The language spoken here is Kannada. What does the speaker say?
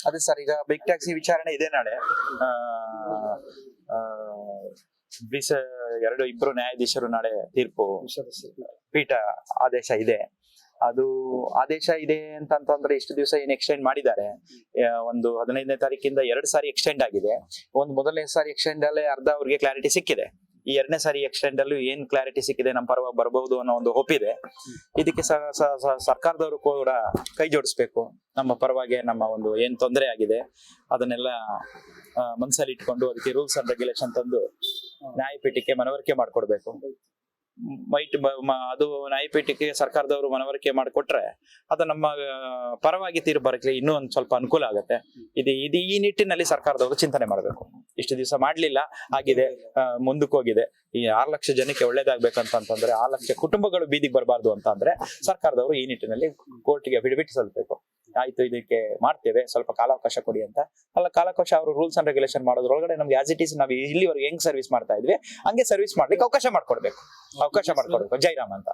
ಅದೇ ಸರ್, ಈಗ ಬಿಗ್ ಟ್ಯಾಕ್ಸಿ ವಿಚಾರಣೆ ಇದೆ ನಾಳೆ. ಇಬ್ರು ನ್ಯಾಯಾಧೀಶರು ನಾಳೆ ತೀರ್ಪು ಪೀಠ ಆದೇಶ ಇದೆ. ಅದು ಆದೇಶ ಇದೆ ಅಂತಂದ್ರೆ ಇಷ್ಟು ದಿವಸ ಏನ್ ಎಕ್ಸ್ಟೆಂಡ್ ಮಾಡಿದ್ದಾರೆ, ಒಂದು 15ನೇ ತಾರೀಕಿಂದ 2 ಸಾರಿ ಎಕ್ಸ್ಟೆಂಡ್ ಆಗಿದೆ. ಒಂದು ಮೊದಲನೇ ಸಾರಿ ಎಕ್ಸ್ಟೆಂಡ್ ಅಲ್ಲೇ ಅರ್ಧ ಅವ್ರಿಗೆ ಕ್ಲಾರಿಟಿ ಸಿಕ್ಕಿದೆ. ಈ 2ನೇ ಸಾರಿ ಎಕ್ಸ್ಟೆಂಡ್ ಅಲ್ಲೂ ಏನ್ ಕ್ಲಾರಿಟಿ ಸಿಕ್ಕಿದೆ, ನಮ್ಮ ಪರವಾಗಿ ಬರಬಹುದು ಅನ್ನೋ ಒಂದು ಒಪ್ಪಿದೆ. ಇದಕ್ಕೆ ಸರ್ಕಾರದವರು ಕೂಡ ಕೈ ಜೋಡಿಸ್ಬೇಕು. ನಮ್ಮ ಪರವಾಗಿ ನಮ್ಮ ಒಂದು ಏನ್ ತೊಂದರೆ ಆಗಿದೆ ಅದನ್ನೆಲ್ಲ ಮನಸ್ಸಲ್ಲಿ ಇಟ್ಕೊಂಡು ಅದಕ್ಕೆ ರೂಲ್ಸ್ ಅಂಡ್ ರೆಗ್ಯುಲೇಷನ್ ತಂದು ನ್ಯಾಯಪೀಠಕ್ಕೆ ಮನವರಿಕೆ ಮಾಡ್ಕೊಡ್ಬೇಕು. ಅದು ನ್ಯಾಯಪೀಠಕ್ಕೆ ಸರ್ಕಾರದವರು ಮನವರಿಕೆ ಮಾಡಿಕೊಟ್ರೆ ಅದು ನಮ್ಮ ಪರವಾಗಿ ತೀರ್ಪು ಬರಕ್ಕೆ ಇನ್ನೂ ಒಂದ್ ಸ್ವಲ್ಪ ಅನುಕೂಲ ಆಗುತ್ತೆ. ಇದು ಈ ನಿಟ್ಟಿನಲ್ಲಿ ಸರ್ಕಾರದವರು ಚಿಂತನೆ ಮಾಡಬೇಕು. ಇಷ್ಟು ದಿವಸ ಮಾಡ್ಲಿಲ್ಲ, ಆಗಿದೆ, ಮುಂದಕ್ಕೆ ಹೋಗಿದೆ. ಈ 6 ಲಕ್ಷ ಜನಕ್ಕೆ ಒಳ್ಳೇದಾಗ್ಬೇಕಂತಂದ್ರೆ 6 ಲಕ್ಷ ಕುಟುಂಬಗಳು ಬೀದಿಗೆ ಬರಬಾರ್ದು ಅಂತ ಅಂದ್ರೆ ಸರ್ಕಾರದವರು ಈ ನಿಟ್ಟಿನಲ್ಲಿ ಕೋರ್ಟ್ಗೆ ಅಫಿಡವಿಟ್ ಸಲ್ಲಿಸಬೇಕು. ಆಯ್ತು, ಇದಕ್ಕೆ ಮಾಡ್ತೇವೆ, ಸ್ವಲ್ಪ ಕಾಲಾವಕಾಶ ಕೊಡಿ ಅಂತ. ಅಲ್ಲ, ಕಾಲಾವಕಾಶ ಅವರು ರೂಲ್ಸ್ ಅಂಡ್ ರೆಗ್ಯುಲೇಷನ್ ಮಾಡೋದ್ರೊಳಗಡೆ ನಮ್ಗೆ ಆಸ್ ಇಟ್ ಈಸ್ ನಾವು ಇಲ್ಲಿವರೆಗೆ ಹೆಂಗ್ ಸರ್ವಿಸ್ ಮಾಡ್ತಾ ಇದ್ವಿ ಹಂಗೆ ಸರ್ವಿಸ್ ಮಾಡ್ಲಿಕ್ಕೆ ಅವಕಾಶ ಮಾಡ್ಕೊಡ್ಬೇಕು. ಜೈರಾಮ್ ಅಂತ.